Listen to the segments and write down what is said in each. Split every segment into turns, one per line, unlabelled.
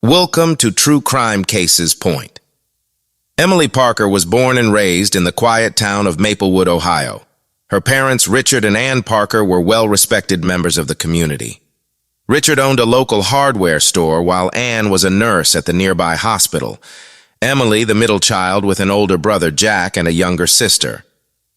Welcome to True Crime Cases Point. Emily Parker was born and raised in the quiet town of Maplewood, Ohio. Her parents, Richard and Ann Parker, were well-respected members of the community. Richard owned a local hardware store, while Ann was a nurse at the nearby hospital. Emily, the middle child, with an older brother, Jack, and a younger sister.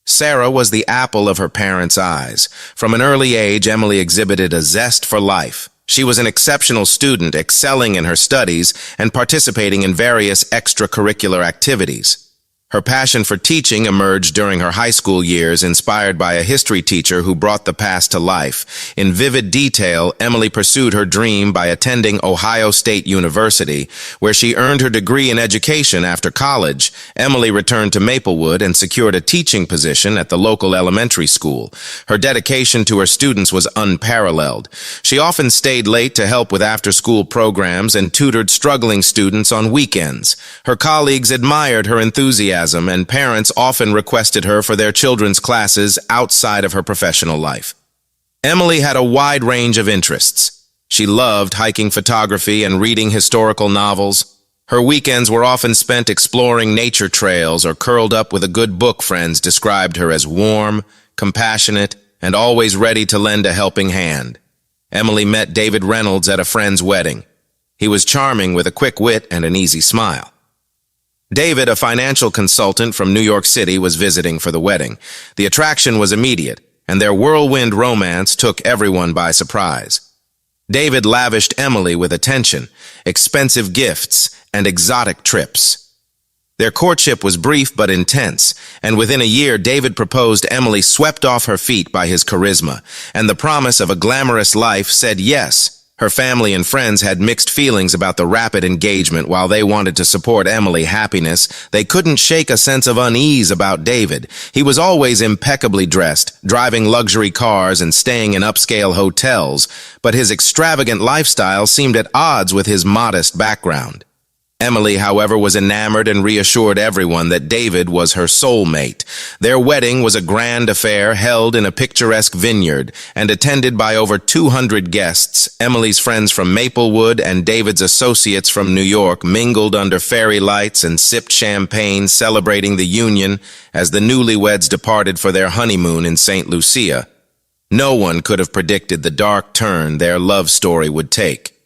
Sarah was the apple of her parents' eyes. From an early age, Emily exhibited a zest for life. She was an exceptional student, excelling in her studies and participating in various extracurricular activities. Her passion for teaching emerged during her high school years, inspired by a history teacher who brought the past to life. In vivid detail, Emily pursued her dream by attending Ohio State University, where she earned her degree in education. After college, Emily returned to Maplewood and secured a teaching position at the local elementary school. Her dedication to her students was unparalleled. She often stayed late to help with after-school programs and tutored struggling students on weekends. Her colleagues admired her enthusiasm, and parents often requested her for their children's classes outside of her professional life. Emily had a wide range of interests. She loved hiking, photography, and reading historical novels. Her weekends were often spent exploring nature trails or curled up with a good book. Friends described her as warm, compassionate, and always ready to lend a helping hand. Emily met David Reynolds at a friend's wedding. He was charming with a quick wit and an easy smile. David, a financial consultant from New York City, was visiting for the wedding. The attraction was immediate, and their whirlwind romance took everyone by surprise. David lavished Emily with attention, expensive gifts, and exotic trips. Their courtship was brief but intense, and within a year, David proposed. Emily, swept off her feet by his charisma, and the promise of a glamorous life, said yes. Her family and friends had mixed feelings about the rapid engagement. While they wanted to support Emily's happiness, they couldn't shake a sense of unease about David. He was always impeccably dressed, driving luxury cars and staying in upscale hotels, but his extravagant lifestyle seemed at odds with his modest background. Emily, however, was enamored and reassured everyone that David was her soulmate. Their wedding was a grand affair held in a picturesque vineyard and attended by over 200 guests. Emily's friends from Maplewood and David's associates from New York mingled under fairy lights and sipped champagne, celebrating the union as the newlyweds departed for their honeymoon in St. Lucia. No one could have predicted the dark turn their love story would take.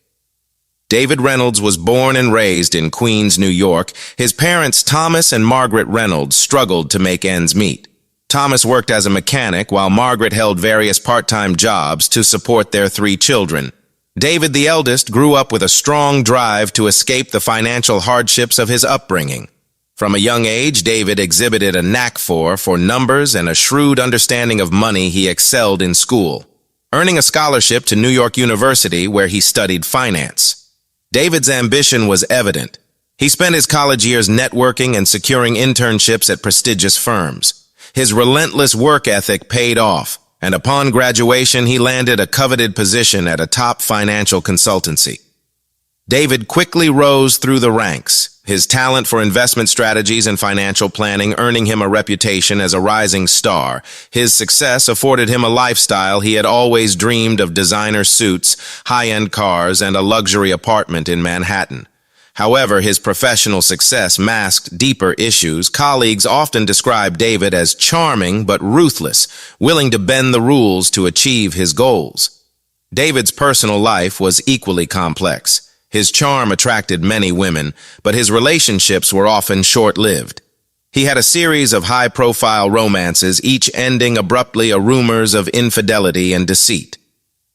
David Reynolds was born and raised in Queens, New York. His parents, Thomas and Margaret Reynolds, struggled to make ends meet. Thomas worked as a mechanic, while Margaret held various part-time jobs to support their 3 children. David, the eldest, grew up with a strong drive to escape the financial hardships of his upbringing. From a young age, David exhibited a knack for numbers and a shrewd understanding of money. He excelled in school, earning a scholarship to New York University, where he studied finance. David's ambition was evident. He spent his college years networking and securing internships at prestigious firms. His relentless work ethic paid off, and upon graduation, he landed a coveted position at a top financial consultancy. David quickly rose through the ranks, his talent for investment strategies and financial planning earning him a reputation as a rising star. His success afforded him a lifestyle he had always dreamed of: designer suits, high-end cars, and a luxury apartment in Manhattan. However, his professional success masked deeper issues. Colleagues often described David as charming but ruthless, willing to bend the rules to achieve his goals. David's personal life was equally complex. His charm attracted many women, but his relationships were often short-lived. He had a series of high-profile romances, each ending abruptly, rumors of infidelity and deceit.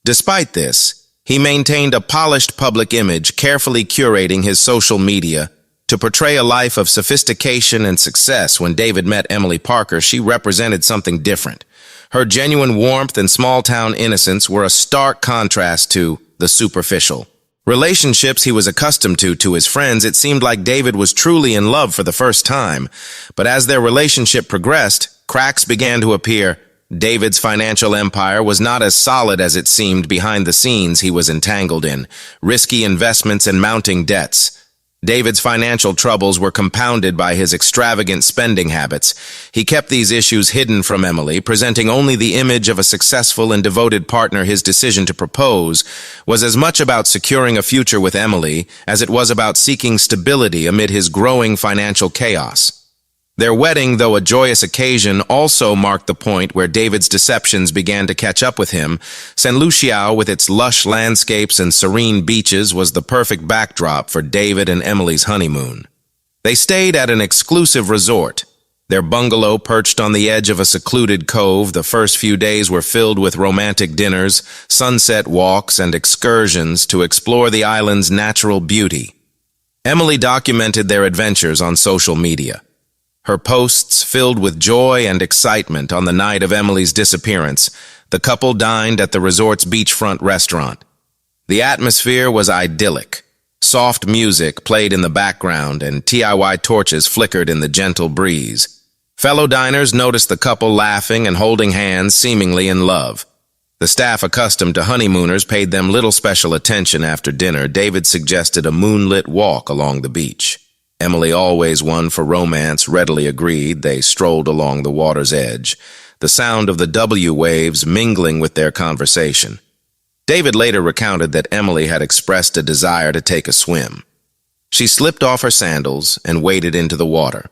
Despite this, he maintained a polished public image, carefully curating his social media to portray a life of sophistication and success. When David met Emily Parker, she represented something different. Her genuine warmth and small-town innocence were a stark contrast to the superficial relationships he was accustomed to his friends. It seemed like David was truly in love for the first time. But as their relationship progressed, cracks began to appear. David's financial empire was not as solid as it seemed. Behind the scenes, he was entangled in risky investments and mounting debts. David's financial troubles were compounded by his extravagant spending habits. He kept these issues hidden from Emily, presenting only the image of a successful and devoted partner. His decision to propose was as much about securing a future with Emily as it was about seeking stability amid his growing financial chaos. Their wedding, though a joyous occasion, also marked the point where David's deceptions began to catch up with him. St. Lucia, with its lush landscapes and serene beaches, was the perfect backdrop for David and Emily's honeymoon. They stayed at an exclusive resort. Their bungalow perched on the edge of a secluded cove. The first few days were filled with romantic dinners, sunset walks, and excursions to explore the island's natural beauty. Emily documented their adventures on social media. Her posts filled with joy and excitement. On the night of Emily's disappearance, the couple dined at the resort's beachfront restaurant. The atmosphere was idyllic. Soft music played in the background and DIY torches flickered in the gentle breeze. Fellow diners noticed the couple laughing and holding hands, seemingly in love. The staff, accustomed to honeymooners, paid them little special attention. After dinner, David suggested a moonlit walk along the beach. Emily, always one for romance, readily agreed. They strolled along the water's edge, the sound of the W waves mingling with their conversation. David later recounted that Emily had expressed a desire to take a swim. She slipped off her sandals and waded into the water,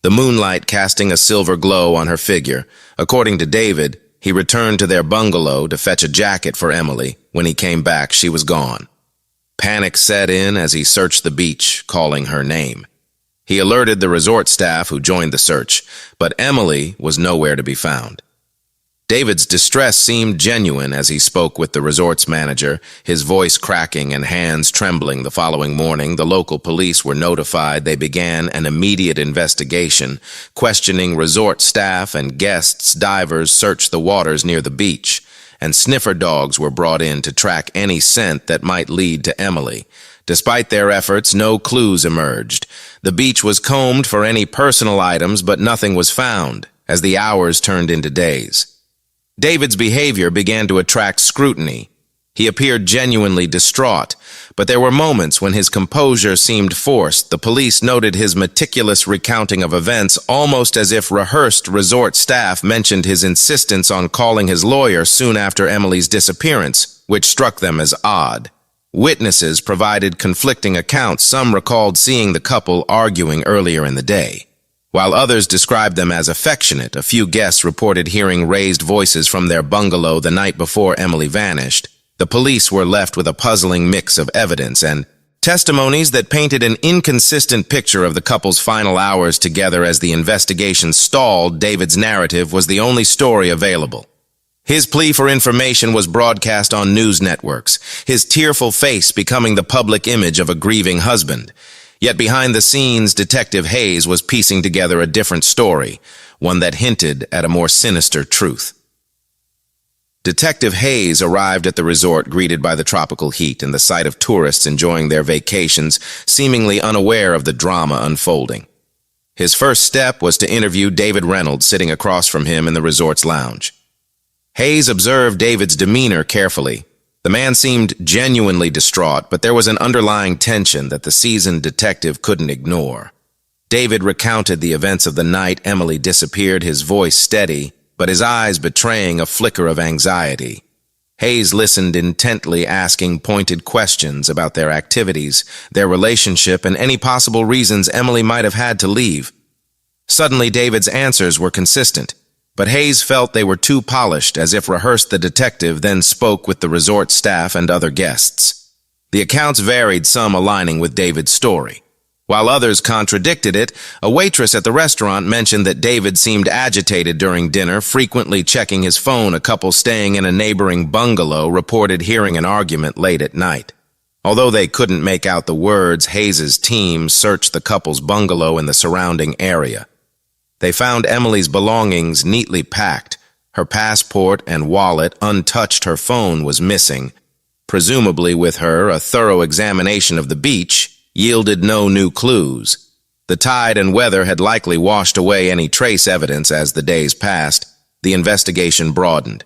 the moonlight casting a silver glow on her figure. According to David, he returned to their bungalow to fetch a jacket for Emily. When he came back, she was gone. Panic set in as he searched the beach, calling her name. He alerted the resort staff, who joined the search, but Emily was nowhere to be found. David's distress seemed genuine as he spoke with the resort's manager, his voice cracking and hands trembling. The following morning, the local police were notified. They began an immediate investigation, questioning resort staff and guests. Divers searched the waters near the beach, and sniffer dogs were brought in to track any scent that might lead to Emily. Despite their efforts, no clues emerged. The beach was combed for any personal items, but nothing was found, as the hours turned into days. David's behavior began to attract scrutiny. He appeared genuinely distraught, but there were moments when his composure seemed forced. The police noted his meticulous recounting of events, almost as if rehearsed. Resort staff mentioned his insistence on calling his lawyer soon after Emily's disappearance, which struck them as odd. Witnesses provided conflicting accounts. Some recalled seeing the couple arguing earlier in the day, while others described them as affectionate. A few guests reported hearing raised voices from their bungalow the night before Emily vanished. The police were left with a puzzling mix of evidence and testimonies that painted an inconsistent picture of the couple's final hours together. As the investigation stalled, David's narrative was the only story available. His plea for information was broadcast on news networks, his tearful face becoming the public image of a grieving husband. Yet behind the scenes, Detective Hayes was piecing together a different story, one that hinted at a more sinister truth. Detective Hayes arrived at the resort, greeted by the tropical heat and the sight of tourists enjoying their vacations, seemingly unaware of the drama unfolding. His first step was to interview David Reynolds, sitting across from him in the resort's lounge. Hayes observed David's demeanor carefully. The man seemed genuinely distraught, but there was an underlying tension that the seasoned detective couldn't ignore. David recounted the events of the night Emily disappeared, his voice steady, but his eyes betraying a flicker of anxiety. Hayes listened intently, asking pointed questions about their activities, their relationship, and any possible reasons Emily might have had to leave. Suddenly, David's answers were consistent, but Hayes felt they were too polished. As if rehearsed, the detective then spoke with the resort staff and other guests. The accounts varied, some aligning with David's story. While others contradicted it, a waitress at the restaurant mentioned that David seemed agitated during dinner, frequently checking his phone. A couple staying in a neighboring bungalow reported hearing an argument late at night. Although they couldn't make out the words, Hayes's team searched the couple's bungalow and the surrounding area. They found Emily's belongings neatly packed, her passport and wallet untouched. Her phone was missing. Presumably with her, a thorough examination of the beach yielded no new clues. The tide and weather had likely washed away any trace evidence. As the days passed, the investigation broadened.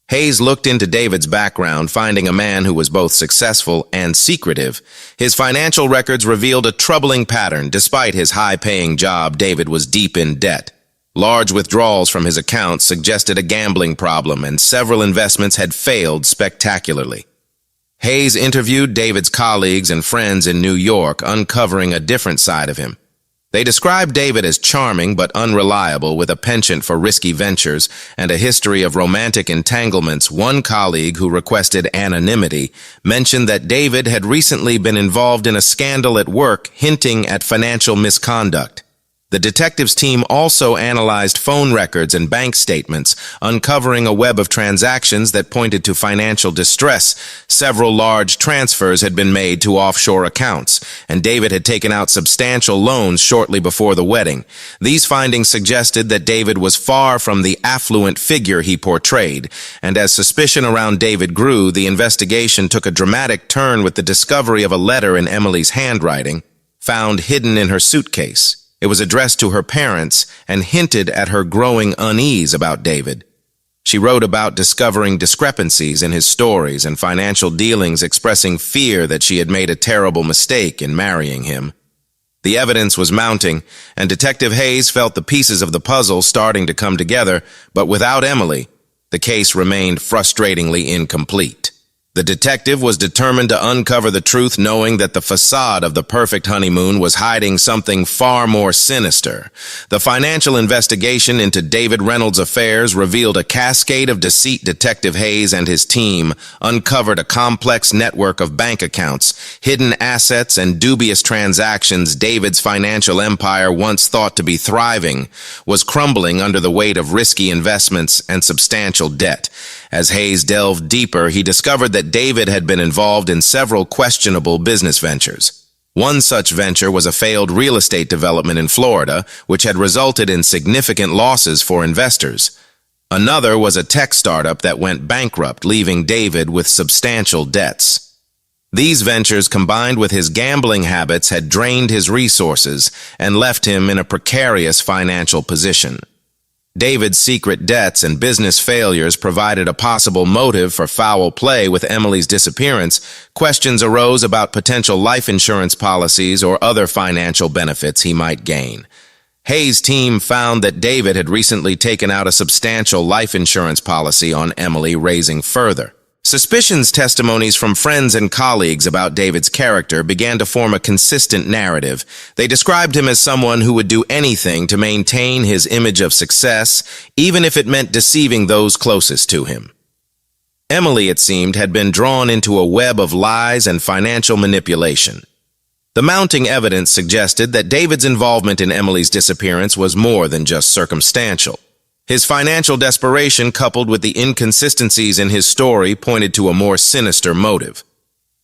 Hayes looked into David's background, finding a man who was both successful and secretive. His financial records revealed a troubling pattern. Despite his high-paying job, David was deep in debt. Large withdrawals from his accounts suggested a gambling problem, and several investments had failed spectacularly. Hayes interviewed David's colleagues and friends in New York, uncovering a different side of him. They described David as charming but unreliable, with a penchant for risky ventures and a history of romantic entanglements. One colleague, who requested anonymity, mentioned that David had recently been involved in a scandal at work, hinting at financial misconduct. The detectives' team also analyzed phone records and bank statements, uncovering a web of transactions that pointed to financial distress. Several large transfers had been made to offshore accounts, and David had taken out substantial loans shortly before the wedding. These findings suggested that David was far from the affluent figure he portrayed, and as suspicion around David grew, the investigation took a dramatic turn with the discovery of a letter in Emily's handwriting, found hidden in her suitcase. It was addressed to her parents and hinted at her growing unease about David. She wrote about discovering discrepancies in his stories and financial dealings, expressing fear that she had made a terrible mistake in marrying him. The evidence was mounting, and Detective Hayes felt the pieces of the puzzle starting to come together, but without Emily, the case remained frustratingly incomplete. The detective was determined to uncover the truth, knowing that the facade of the perfect honeymoon was hiding something far more sinister. The financial investigation into David Reynolds' affairs revealed a cascade of deceit. Detective Hayes and his team uncovered a complex network of bank accounts, hidden assets, and dubious transactions. David's financial empire, once thought to be thriving, was crumbling under the weight of risky investments and substantial debt. As Hayes delved deeper, he discovered that David had been involved in several questionable business ventures. One such venture was a failed real estate development in Florida, which had resulted in significant losses for investors. Another was a tech startup that went bankrupt, leaving David with substantial debts. These ventures, combined with his gambling habits, had drained his resources and left him in a precarious financial position. David's secret debts and business failures provided a possible motive for foul play. With Emily's disappearance, questions arose about potential life insurance policies or other financial benefits he might gain. Hayes' team found that David had recently taken out a substantial life insurance policy on Emily, raising further suspicions. Testimonies from friends and colleagues about David's character began to form a consistent narrative. They described him as someone who would do anything to maintain his image of success, even if it meant deceiving those closest to him. Emily, it seemed, had been drawn into a web of lies and financial manipulation. The mounting evidence suggested that David's involvement in Emily's disappearance was more than just circumstantial. His financial desperation, coupled with the inconsistencies in his story, pointed to a more sinister motive.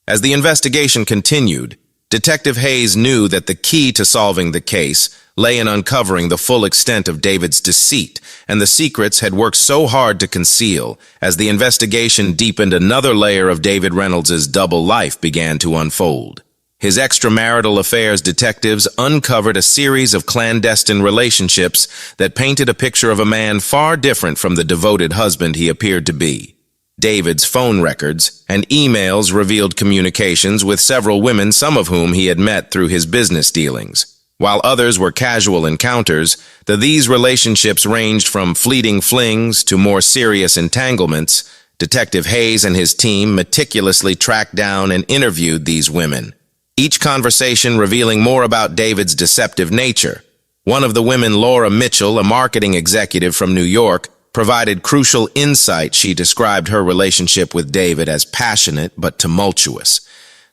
As the investigation continued, Detective Hayes knew that the key to solving the case lay in uncovering the full extent of David's deceit and the secrets had worked so hard to conceal. As the investigation deepened, another layer of David Reynolds' double life began to unfold. His extramarital affairs detectives uncovered a series of clandestine relationships that painted a picture of a man far different from the devoted husband he appeared to be. David's phone records and emails revealed communications with several women, some of whom he had met through his business dealings. While others were casual encounters, these relationships ranged from fleeting flings to more serious entanglements. Detective Hayes and his team meticulously tracked down and interviewed these women, each conversation revealing more about David's deceptive nature. One of the women, Laura Mitchell, a marketing executive from New York, provided crucial insight. She described her relationship with David as passionate but tumultuous.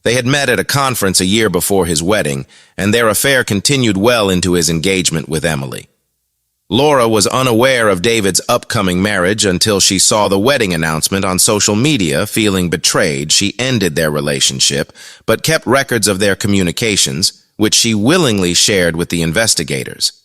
They had met at a conference a year before his wedding, and their affair continued well into his engagement with Emily. Laura was unaware of David's upcoming marriage until she saw the wedding announcement on social media. Feeling betrayed, she ended their relationship, but kept records of their communications, which she willingly shared with the investigators.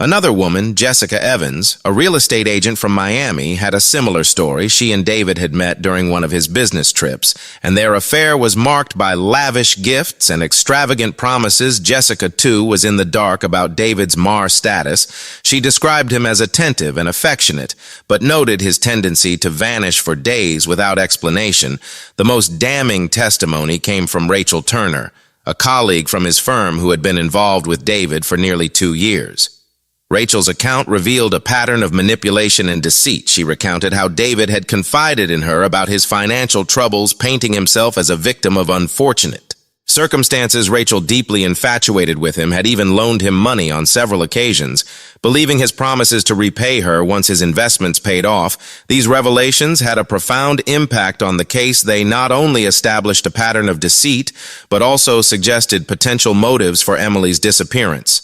Another woman, Jessica Evans, a real estate agent from Miami, had a similar story. She and David had met during one of his business trips, and their affair was marked by lavish gifts and extravagant promises. Jessica, too, was in the dark about David's Mar status. She described him as attentive and affectionate, but noted his tendency to vanish for days without explanation. The most damning testimony came from Rachel Turner, a colleague from his firm who had been involved with David for nearly 2 years. Rachel's account revealed a pattern of manipulation and deceit. She recounted how David had confided in her about his financial troubles, painting himself as a victim of unfortunate circumstances. Rachel, deeply infatuated with him, had even loaned him money on several occasions, believing his promises to repay her once his investments paid off. These revelations had a profound impact on the case. They not only established a pattern of deceit, but also suggested potential motives for Emily's disappearance.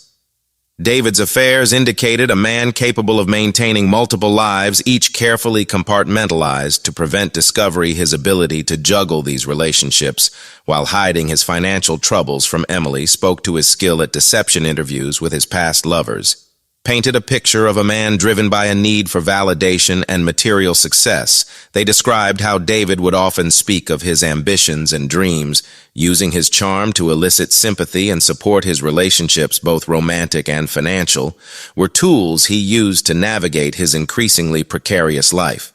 David's affairs indicated a man capable of maintaining multiple lives, each carefully compartmentalized to prevent discovery. His ability to juggle these relationships while hiding his financial troubles from Emily spoke to his skill at deception. Interviews with his past lovers painted a picture of a man driven by a need for validation and material success. They described how David would often speak of his ambitions and dreams, using his charm to elicit sympathy and support. His relationships, both romantic and financial, were tools he used to navigate his increasingly precarious life.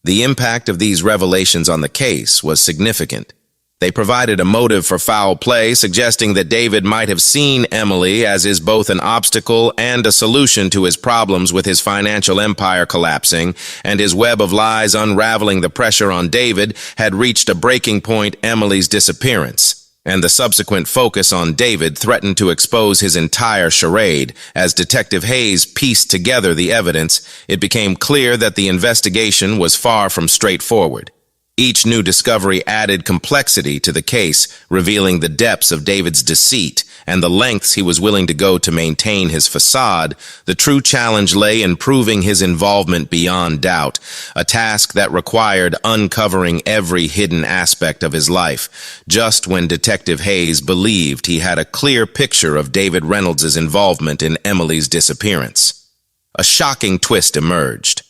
The impact of these revelations on the case was significant. They provided a motive for foul play, suggesting that David might have seen Emily as is both an obstacle and a solution to his problems. With his financial empire collapsing and his web of lies unraveling, the pressure on David had reached a breaking point. Emily's disappearance and the subsequent focus on David threatened to expose his entire charade. As Detective Hayes pieced together the evidence, it became clear that the investigation was far from straightforward. Each new discovery added complexity to the case, revealing the depths of David's deceit and the lengths he was willing to go to maintain his facade. The true challenge lay in proving his involvement beyond doubt, a task that required uncovering every hidden aspect of his life. Just when Detective Hayes believed he had a clear picture of David Reynolds' involvement in Emily's disappearance, a shocking twist emerged.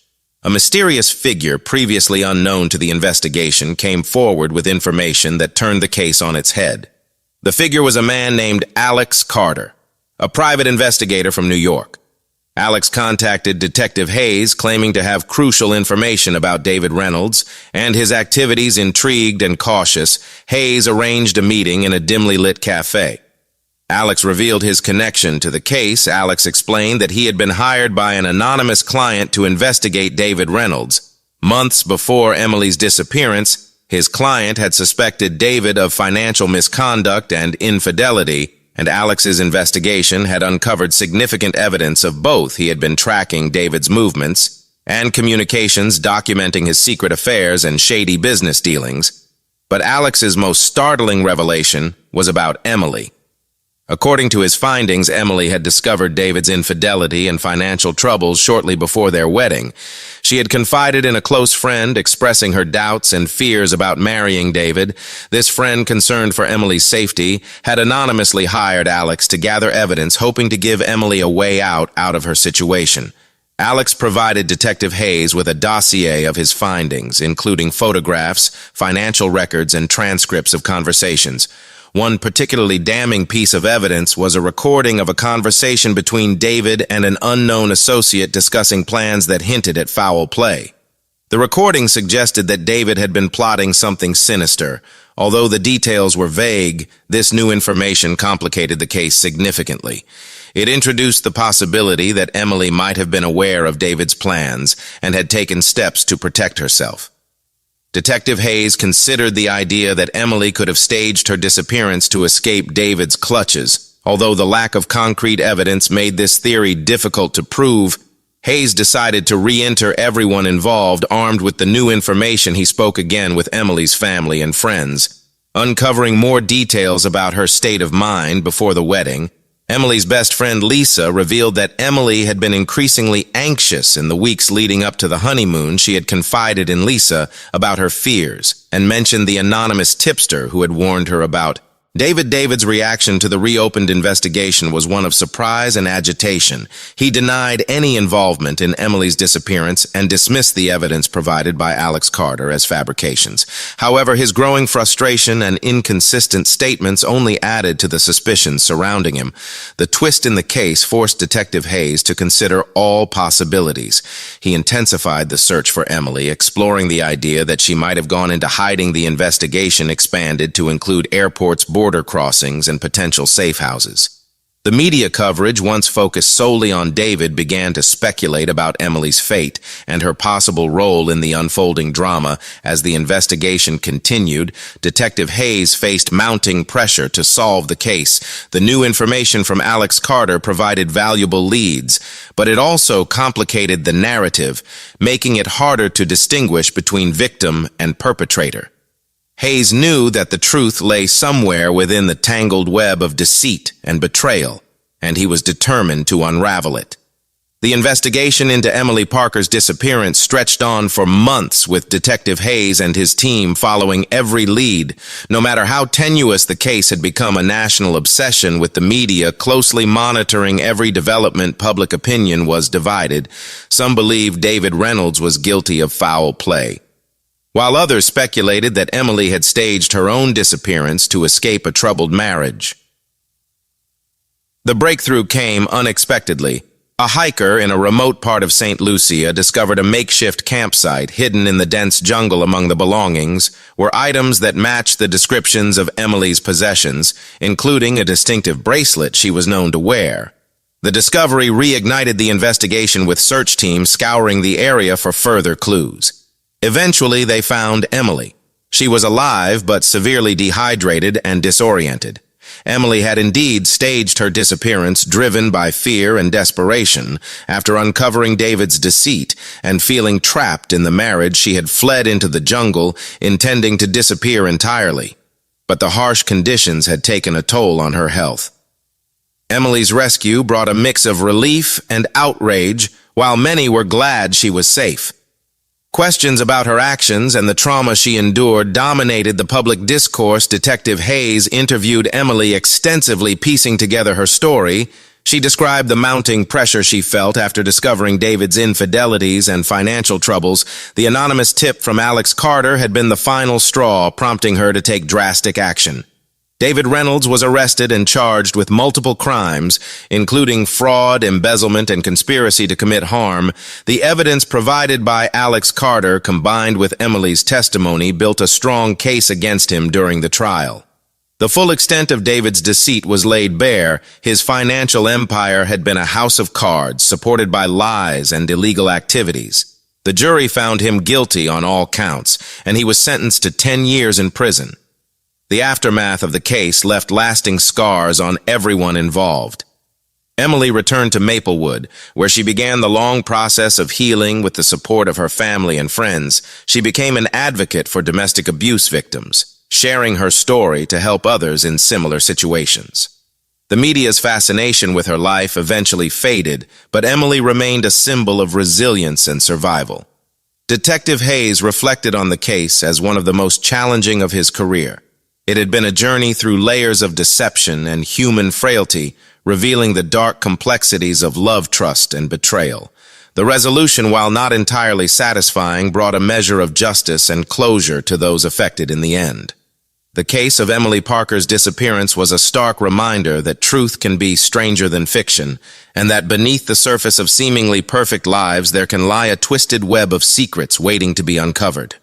A mysterious figure previously unknown to the investigation came forward with information that turned the case on its head. The figure was a man named Alex Carter, a private investigator from New York. Alex contacted Detective Hayes, claiming to have crucial information about David Reynolds and his activities. Intrigued and cautious, Hayes arranged a meeting in a dimly lit cafe. Alex revealed his connection to the case. Alex explained that he had been hired by an anonymous client to investigate David Reynolds. Months before Emily's disappearance, his client had suspected David of financial misconduct and infidelity, and Alex's investigation had uncovered significant evidence of both. He had been tracking David's movements and communications, documenting his secret affairs and shady business dealings. But Alex's most startling revelation was about Emily. According to his findings, Emily had discovered David's infidelity and financial troubles shortly before their wedding. She had confided in a close friend, expressing her doubts and fears about marrying David. This friend, concerned for Emily's safety, had anonymously hired Alex to gather evidence, hoping to give Emily a way out of her situation. Alex provided Detective Hayes with a dossier of his findings, including photographs, financial records, and transcripts of conversations. One particularly damning piece of evidence was a recording of a conversation between David and an unknown associate discussing plans that hinted at foul play. The recording suggested that David had been plotting something sinister. Although the details were vague, this new information complicated the case significantly. It introduced the possibility that Emily might have been aware of David's plans and had taken steps to protect herself. Detective Hayes considered the idea that Emily could have staged her disappearance to escape David's clutches. Although the lack of concrete evidence made this theory difficult to prove, Hayes decided to re-enter everyone involved. Armed with the new information, he spoke again with Emily's family and friends, uncovering more details about her state of mind before the wedding. Emily's best friend Lisa revealed that Emily had been increasingly anxious in the weeks leading up to the honeymoon. She had confided in Lisa about her fears and mentioned the anonymous tipster who had warned her about David's reaction to the reopened investigation was one of surprise and agitation. He denied any involvement in Emily's disappearance and dismissed the evidence provided by Alex Carter as fabrications. However, his growing frustration and inconsistent statements only added to the suspicions surrounding him. The twist in the case forced Detective Hayes to consider all possibilities. He intensified the search for Emily, exploring the idea that she might have gone into hiding. The investigation expanded to include airports, border crossings, and potential safe houses. The media coverage, once focused solely on David, began to speculate about Emily's fate and her possible role in the unfolding drama. As the investigation continued, Detective Hayes faced mounting pressure to solve the case. The new information from Alex Carter provided valuable leads, but it also complicated the narrative, making it harder to distinguish between victim and perpetrator. Hayes knew that the truth lay somewhere within the tangled web of deceit and betrayal, and he was determined to unravel it. The investigation into Emily Parker's disappearance stretched on for months, with Detective Hayes and his team following every lead. No matter how tenuous the case had become a national obsession, with the media closely monitoring every development. Public opinion was divided. Some believed David Reynolds was guilty of foul play, while others speculated that Emily had staged her own disappearance to escape a troubled marriage. The breakthrough came unexpectedly. A hiker in a remote part of St. Lucia discovered a makeshift campsite hidden in the dense jungle. Among the belongings were items that matched the descriptions of Emily's possessions, including a distinctive bracelet she was known to wear. The discovery reignited the investigation, with search teams scouring the area for further clues. Eventually, they found Emily. She was alive but severely dehydrated and disoriented. Emily had indeed staged her disappearance, driven by fear and desperation. After uncovering David's deceit and feeling trapped in the marriage, she had fled into the jungle, intending to disappear entirely. But the harsh conditions had taken a toll on her health. Emily's rescue brought a mix of relief and outrage, while many were glad she was safe. Questions about her actions and the trauma she endured dominated the public discourse. Detective Hayes interviewed Emily extensively, piecing together her story. She described the mounting pressure she felt after discovering David's infidelities and financial troubles. The anonymous tip from Alex Carter had been the final straw, prompting her to take drastic action. David Reynolds was arrested and charged with multiple crimes, including fraud, embezzlement, and conspiracy to commit harm. The evidence provided by Alex Carter, combined with Emily's testimony, built a strong case against him during the trial. The full extent of David's deceit was laid bare. His financial empire had been a house of cards, supported by lies and illegal activities. The jury found him guilty on all counts, and he was sentenced to 10 years in prison. The aftermath of the case left lasting scars on everyone involved. Emily returned to Maplewood, where she began the long process of healing with the support of her family and friends. She became an advocate for domestic abuse victims, sharing her story to help others in similar situations. The media's fascination with her life eventually faded, but Emily remained a symbol of resilience and survival. Detective Hayes reflected on the case as one of the most challenging of his career. It had been a journey through layers of deception and human frailty, revealing the dark complexities of love, trust, and betrayal. The resolution, while not entirely satisfying, brought a measure of justice and closure to those affected in the end. The case of Emily Parker's disappearance was a stark reminder that truth can be stranger than fiction, and that beneath the surface of seemingly perfect lives there can lie a twisted web of secrets waiting to be uncovered.